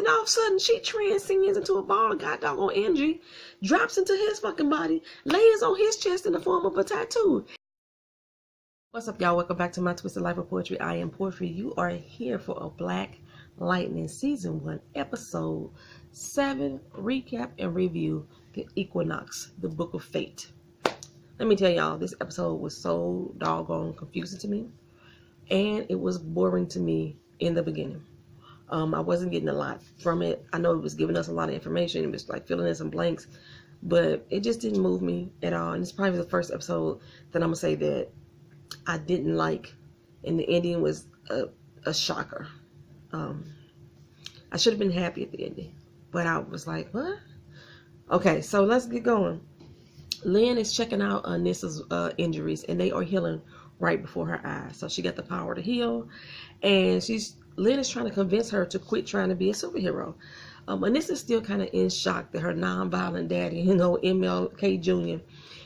all of a sudden she transcends into a ball of god doggone energy, drops into his fucking body, lays on his chest in the form of a tattoo. What's up, y'all? Welcome back to my Twisted Life of Poetry. I am Poetry. You are here for a Black Lightning Season 1, Episode 7 recap and review, The Equinox, the Book of Fate. Let me tell y'all, this episode was so doggone confusing to me, and it was boring to me in the beginning. I wasn't getting a lot from it. I know it was giving us a lot of information. It was like filling in some blanks, but it just didn't move me at all. And it's probably the first episode that I'm gonna say that I didn't like, and the ending was a shocker. I should have been happy at the ending, but I was like, what? Okay, so let's get going. Lynn is checking out Nissa's injuries, and they are healing right before her eyes. So she got the power to heal, and Lynn is trying to convince her to quit trying to be a superhero. Anissa's still kind of in shock that her non-violent daddy, MLK Jr.,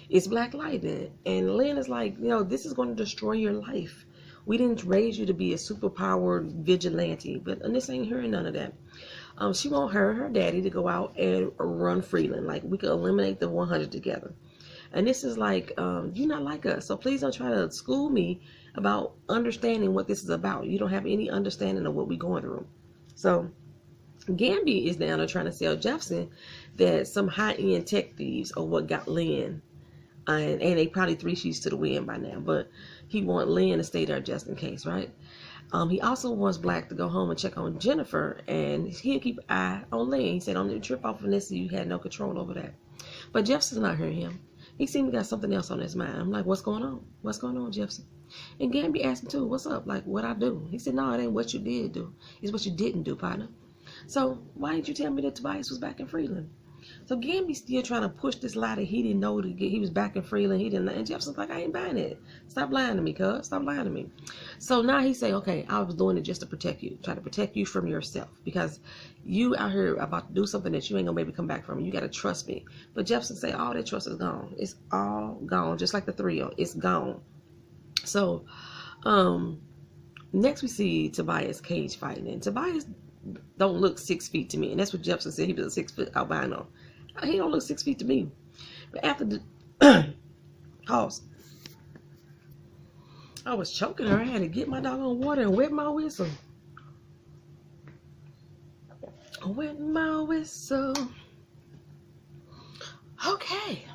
is Black Lightning. And Lynn is like, this is going to destroy your life. We didn't raise you to be a superpowered vigilante, but Anissa ain't hearing none of that. She want her daddy to go out and run Freeland. Like, we could eliminate the 100 together. And this is like, you're not like us, so please don't try to school me about understanding what this is about. You don't have any understanding of what we're going through. So Gamby is down there trying to sell Jefferson that some high-end tech thieves are what got Lynn. And they probably 3 sheets to the wind by now, but he wants Lynn to stay there just in case, right? He also wants Black to go home and check on Jennifer, and he'll keep an eye on Lynn. He said, don't trip off Vanessa, you had no control over that. But Jefferson's not hearing him. He seemed to got something else on his mind. I'm like, what's going on? What's going on, Jefferson? And Gamby asked him too, what's up? Like, what I do? He said, no, it ain't what you did do. It's what you didn't do, partner. So why didn't you tell me that Tobias was back in Freeland? So Gamby's still trying to push this lie that he didn't know he was back in Freeland. He didn't. And Jefferson's like, I ain't buying it. Stop lying to me, cuz. Stop lying to me. So now he say, okay, I was doing it just to protect you. Try to protect you from yourself. Because you out here about to do something that you ain't gonna be able to come back from. You gotta trust me. But Jefferson say, all that trust is gone. It's all gone. Just like the thrill. It's gone. So next we see Tobias cage fighting. And Tobias don't look 6 feet to me. And that's what Jefferson said. He was a 6 foot albino. He don't look 6 feet to me. But after the pause, I was choking her. I had to get my doggone water and wet my whistle. Wet my whistle. Okay.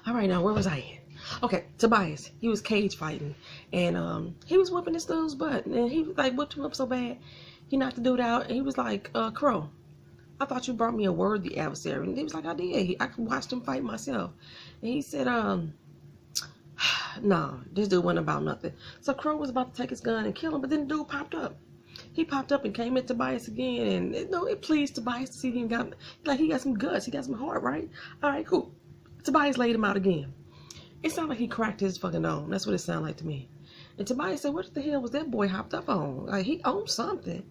All right, now where was I at? Okay, Tobias. He was cage fighting, and he was whipping this dude's butt, and he like whipped him up so bad, he knocked the dude out, and he was like, Crow, I thought you brought me a worthy adversary. And he was like, I did. I watched him fight myself. And he said, no, this dude wasn't about nothing. So Crow was about to take his gun and kill him, but then the dude popped up. He popped up and came at Tobias again, and it pleased Tobias to see him. He got some guts. He got some heart, right? All right, cool. Tobias laid him out again. It sounded like he cracked his fucking dome. That's what it sounded like to me. And Tobias said, what the hell was that boy hopped up on? Like, he owned something.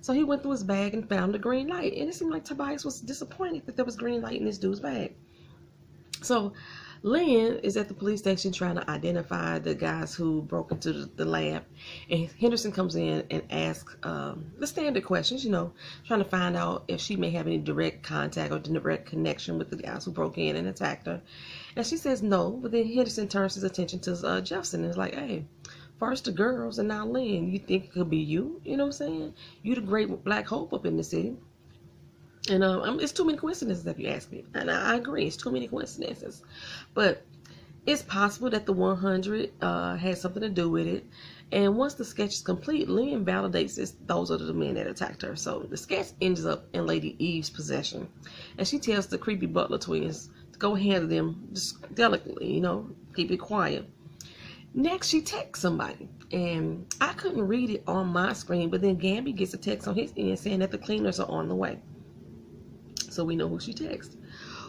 So he went through his bag and found the green light. And it seemed like Tobias was disappointed that there was green light in this dude's bag. So Lynn is at the police station trying to identify the guys who broke into the lab. And Henderson comes in and asks the standard questions, trying to find out if she may have any direct contact or direct connection with the guys who broke in and attacked her. And she says no, but then Henderson turns his attention to Jefferson and is like, hey, first the girls and now Lynn, you think it could be you? You know what I'm saying? You the great Black hope up in the city. And it's too many coincidences if you ask me. And I agree, it's too many coincidences. But it's possible that the 100 had something to do with it. And once the sketch is complete, Lynn validates those are the men that attacked her. So the sketch ends up in Lady Eve's possession. And she tells the creepy Butler twins to go handle them just delicately, keep it quiet. Next, she texts somebody, and I couldn't read it on my screen, but then Gamby gets a text on his end saying that the cleaners are on the way. So we know who she texted.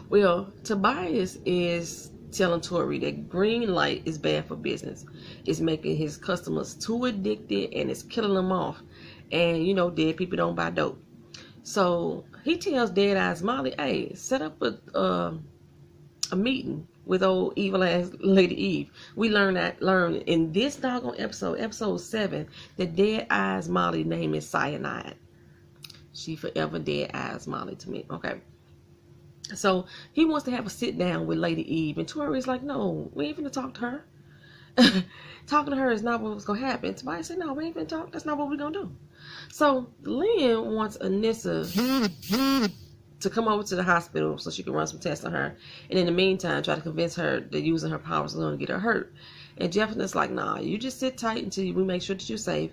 Well, Tobias is telling Tori that green light is bad for business. It's making his customers too addicted, and it's killing them off. And, dead people don't buy dope. So he tells Dead Eyes Molly, hey, set up a meeting with old evil ass Lady Eve. We learn in this doggone episode 7, that Dead Eyes Molly name is Cyanide. she forever dead eyes Molly to me. Okay. So he wants to have a sit down with Lady Eve, and Tori's like, no, we ain't finna talk to her. Talking to her is not what's gonna happen. Tobias said, no, we ain't finna talk. That's not what we're gonna do. So Lynn wants Anissa to come over to the hospital so she can run some tests on her, and in the meantime try to convince her that using her powers is going to get her hurt. And Jefferson's like, nah, you just sit tight until we make sure that you're safe.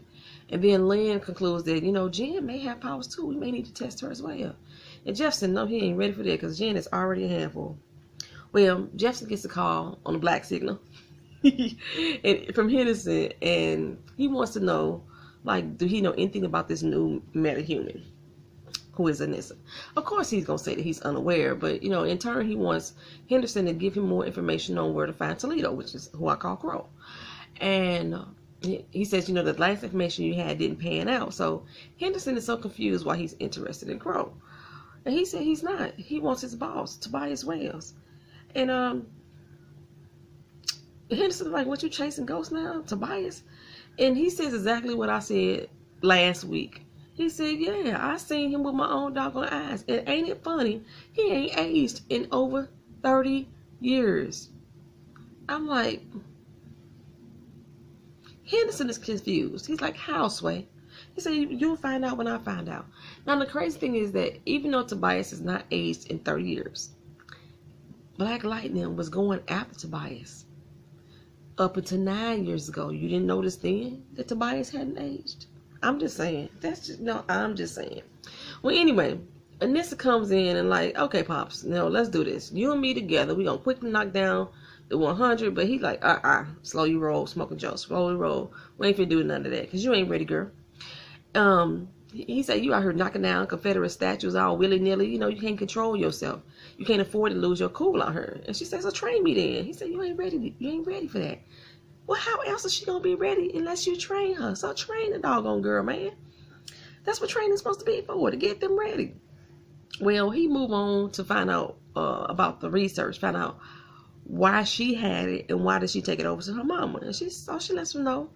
And then Lynn concludes that, Jen may have powers too. We may need to test her as well. And Jefferson, no, he ain't ready for that because Jen is already a handful. Well, Jefferson gets a call on the black signal and from Henderson, and he wants to know, like, do he know anything about this new metahuman who is Anissa? Of course he's going to say that he's unaware, but, in turn he wants Henderson to give him more information on where to find Toledo, which is who I call Crow. And he says, the last information you had didn't pan out. So Henderson is so confused why he's interested in Crow. And he said he's not. He wants his boss, Tobias Wells. And Henderson's like, what, you chasing ghosts now, Tobias? And he says exactly what I said last week. He said, yeah, I seen him with my own doggone eyes. And ain't it funny? He ain't aged in over 30 years. I'm like, Henderson is confused. He's like, how, Sway? He said, you'll find out when I find out. Now, the crazy thing is that even though Tobias is not aged in 30 years, Black Lightning was going after Tobias up until 9 years ago. You didn't notice then that Tobias hadn't aged? I'm just saying. I'm just saying. Well, anyway, Anissa comes in and like, okay, Pops, let's do this. You and me together. We're going to quickly knock down the 100. But he's like, slow you roll, smoking Joe. Slowly roll. We ain't finna do none of that because you ain't ready, girl. He said, you out here knocking down Confederate statues all willy-nilly. You can't control yourself. You can't afford to lose your cool out here. And she says, so train me then. He said, you ain't ready for that. Well, how else is she going to be ready unless you train her? So train the doggone girl, man. That's what training's supposed to be for, to get them ready. Well, he moved on to find out about the research, find out why she had it and why did she take it over to her mama. And she lets him know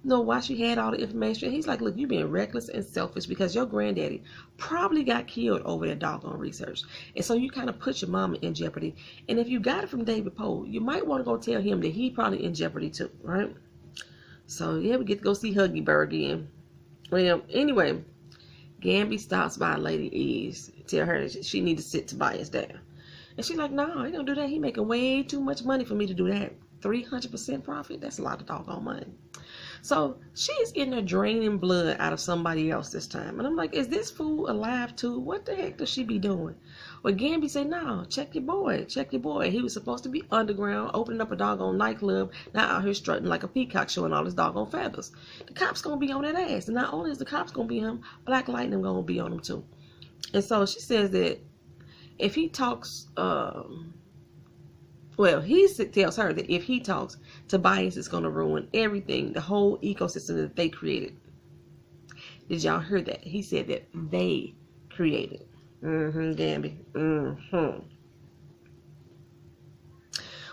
why she had all the information. He's like, look, you being reckless and selfish because your granddaddy probably got killed over that doggone research. And so you kind of put your mama in jeopardy. And if you got it from David Poe, you might want to go tell him that he probably in jeopardy too, right? So yeah, we get to go see Huggy Bear again. Well, anyway, Gamby stops by Lady Eve's, tell her that she need to sit Tobias down. And she's like, no, he don't do that. He making way too much money for me to do that. 300% profit? That's a lot of doggone money. So she's in there draining blood out of somebody else this time. And I'm like, is this fool alive too? What the heck does she be doing? Well, Gamby said, no, check your boy. He was supposed to be underground, opening up a doggone nightclub, now out here strutting like a peacock showing all his doggone feathers. The cops gonna be on that ass. And not only is the cops gonna be on him, Black Lightning gonna be on him too. And so she says that if he talks, he tells her that if he talks, Tobias is going to ruin everything, the whole ecosystem that they created. Did y'all hear that? He said that they created. Gamby.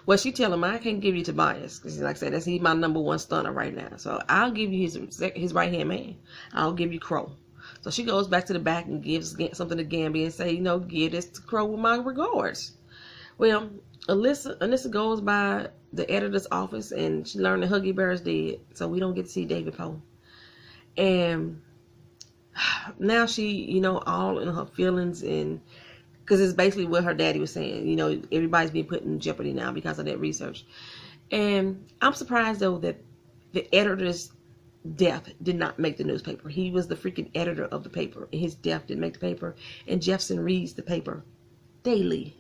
Well, she tell him, I can't give you Tobias. Because like I said, he's my number one stunner right now. So I'll give you his right-hand man. I'll give you Crow. So she goes back to the back and gives something to Gamby and say, give this to Crow with my regards. Well, Anissa goes by the editor's office and she learned that Huggy Bear is dead, so we don't get to see David Poe. And now she, all in her feelings, and because it's basically what her daddy was saying. Everybody's being put in jeopardy now because of that research. And I'm surprised though that the editor's death did not make the newspaper. He was the freaking editor of the paper, and his death didn't make the paper. And Jefferson reads the paper daily.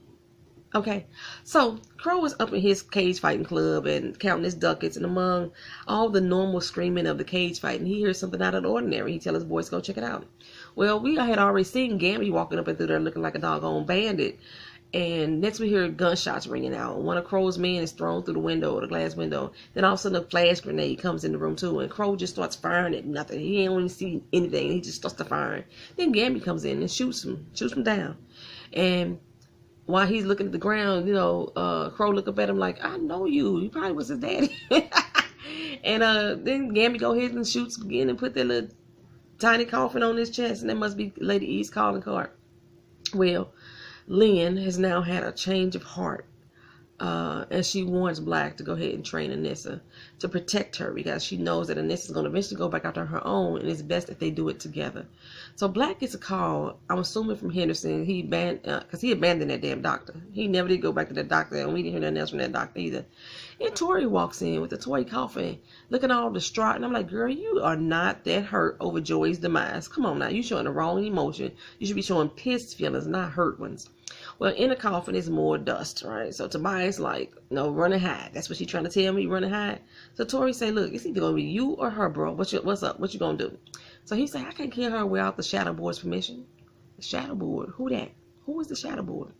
Okay, so Crow is up in his cage fighting club and counting his ducats, and among all the normal screaming of the cage fighting, he hears something out of the ordinary. He tells his boys to go check it out. Well, we had already seen Gamby walking up and through there looking like a doggone bandit, and next we hear gunshots ringing out. One of Crow's men is thrown through the glass window. Then all of a sudden a flash grenade comes in the room too, and Crow just starts firing at nothing. He ain't even see anything. He just starts to fire. Then Gamby comes in and shoots him down, and while he's looking at the ground, Crow look up at him like, I know you. You probably was his daddy. And then Gamby go ahead and shoots again and put that little tiny coffin on his chest, and that must be Lady Eve's calling card. Well, Lynn has now had a change of heart. And she warns Black to go ahead and train Anissa to protect her, because she knows that Anissa is going to eventually go back out on her own, and it's best if they do it together. So Black gets a call, I'm assuming from Henderson. Because he abandoned that damn doctor. He never did go back to that doctor, and we didn't hear nothing else from that doctor either. And Tori walks in with a toy coffin, looking all distraught, and I'm like, girl, you are not that hurt over Joey's demise. Come on now, you're showing the wrong emotion. You should be showing pissed feelings, not hurt ones. Well, in the coffin is more dust, right? So Tobias like, no, run and hide. That's what she's trying to tell me, run and hide. So Tori say, look, it's either going to be you or her, bro. What's up? What you going to do? So he say, I can't kill her without the Shadow Board's permission. The Shadow Board? Who that? Who is the Shadow Board?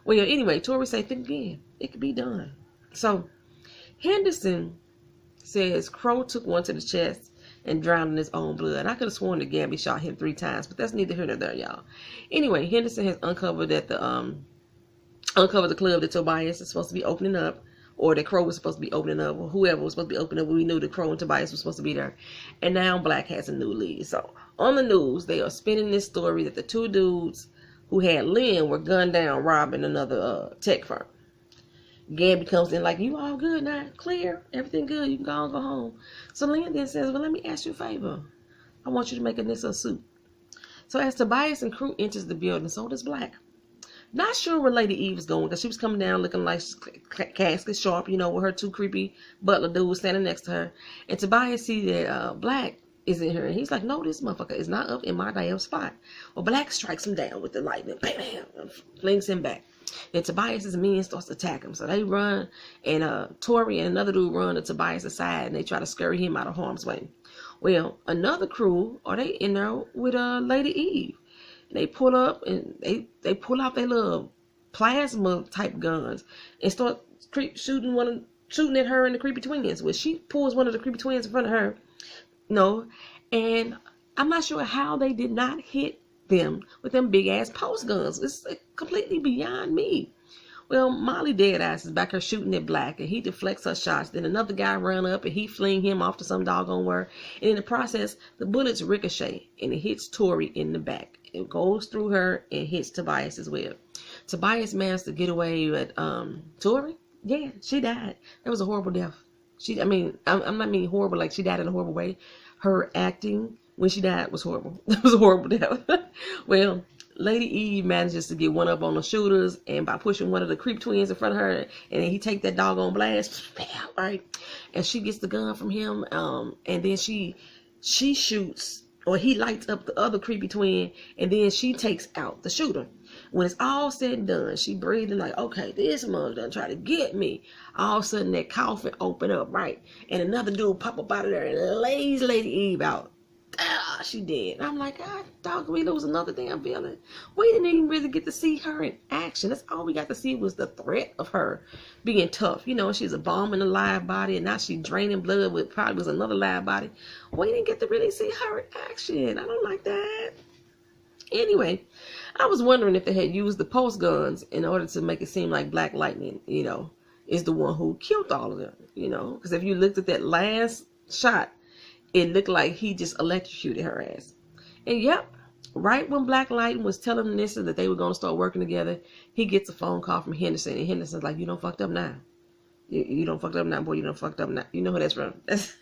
Well, yeah, anyway, Tori say, think again. It could be done. So Henderson says Crow took one to the chest and drowned in his own blood. I could have sworn that Gabby shot him 3 times, but that's neither here nor there, y'all. Anyway, Henderson has uncovered that the club that Tobias is supposed to be opening up, or that Crow was supposed to be opening up, or whoever was supposed to be opening up. We knew that Crow and Tobias were supposed to be there. And now Black has a new lead. So on the news, they are spinning this story that the 2 dudes who had Lynn were gunned down robbing another tech firm. Gabby comes in like, you all good now? Clear? Everything good? You can go home. So Lynn then says, well, let me ask you a favor. I want you to make Anissa a suit. So as Tobias and crew enters the building, so does Black. Not sure where Lady Eve is going, because she was coming down looking like casket sharp, with her 2 creepy butler dudes standing next to her. And Tobias sees that Black is in here, and he's like, no, this motherfucker is not up in my damn spot. Well, Black strikes him down with the lightning, bam, bam, flings him back. Then Tobias's men starts to attack him. So they run, and Tori and another dude run to Tobias's side, and they try to scurry him out of harm's way. Well, another crew, are they in there with Lady Eve? They pull up, and they pull out their little plasma type guns and start shooting at her and the creepy twins. Well, she pulls one of the creepy twins in front of her. And I'm not sure how they did not hit them with them big ass post guns. It's completely beyond me. Well, Molly Deadass is back here shooting at Black, and he deflects her shots. Then another guy run up, and he fling him off to some doggone where. And in the process, the bullets ricochet, and it hits Tori in the back. It goes through her and hits Tobias as well. Tobias managed to get away with Tori. Yeah, she died. That was a horrible death. I'm not meaning horrible like she died in a horrible way. Her acting when she died was horrible. It was a horrible death. Well, Lady Eve manages to get one up on the shooters, and by pushing one of the creep twins in front of her, and then he take that doggone blast, right? And she gets the gun from him, and then she shoots, or he lights up the other creepy twin, and then she takes out the shooter. When it's all said and done, she breathing like, okay, this mother done try to get me. All of a sudden, that coffin open up, right? And another dude pop up out of there and lays Lady Eve out. Ah, she dead. I'm like, God, dog, we lose another damn villain. We didn't even really get to see her in action. That's all we got to see was the threat of her being tough. She's a bomb in a live body, and now she's draining blood with probably was another live body. We didn't get to really see her in action. I don't like that. Anyway, I was wondering if they had used the post guns in order to make it seem like Black Lightning, is the one who killed all of them, because if you looked at that last shot, it looked like he just electrocuted her ass. And yep, right when Black Lightning was telling Anissa that they were going to start working together, he gets a phone call from Henderson, and Henderson's like, you done fucked up now. You done fucked up now, boy. You done fucked up now. You know who that's from. That's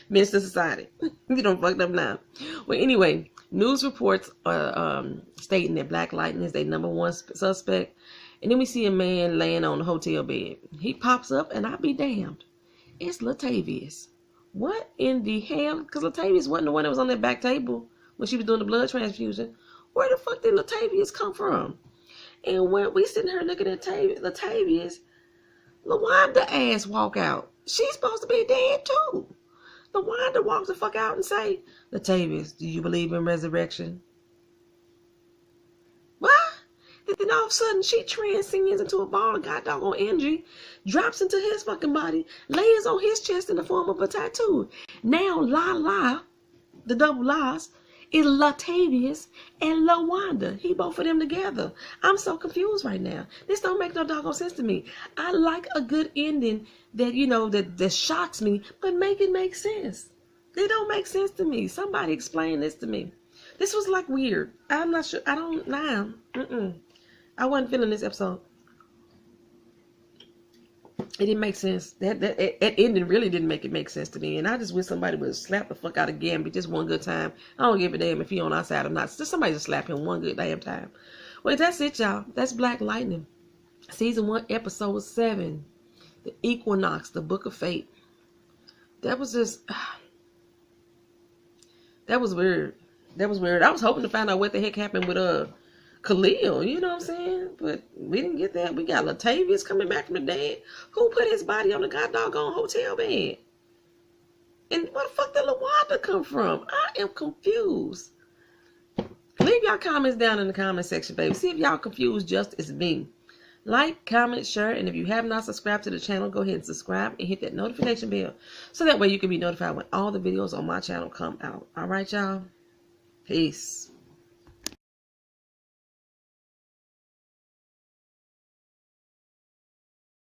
Minister Society. You done fucked up now. Well, anyway, news reports are stating that Black Lightning is their number 1 suspect. And then we see a man laying on the hotel bed. He pops up, and I'll be damned. It's Latavius. What in the hell? Because Latavius wasn't the one that was on that back table when she was doing the blood transfusion. Where the fuck did Latavius come from? And when we sitting here looking at Latavius, LaWanda ass walk out. She's supposed to be dead too. LaWanda walks the fuck out and say, Latavius, do you believe in resurrection? What? Then all of a sudden she transcends into a ball of god doggone energy, drops into his fucking body, lays on his chest in the form of a tattoo. Now La, the double lies, is Latavius and LaWanda. He both of them together. I'm so confused right now. This don't make no doggone sense to me. I like a good ending that, that shocks me, but make it make sense. It don't make sense to me. Somebody explain this to me. This was like weird. I'm not sure. I don't now. I wasn't feeling this episode. It didn't make sense. That ending really didn't make sense to me. And I just wish somebody would slap the fuck out of Gambit just one good time. I don't give a damn if he on our side or not. Just somebody just slap him one good damn time. Well, that's it, y'all. That's Black Lightning, season 1, episode 7, the Equinox, the Book of Fate. That was just. That was weird. That was weird. I was hoping to find out what the heck happened with Khalil, you know what I'm saying? But we didn't get that. We got Latavius coming back from the dead. Who put his body on the goddamn hotel bed? And where the fuck did LaWanda come from? I am confused. Leave y'all comments down in the comment section, baby. See if y'all confused just as me. Like, comment, share, and if you have not subscribed to the channel, go ahead and subscribe and hit that notification bell so that way you can be notified when all the videos on my channel come out. All right, y'all? Peace.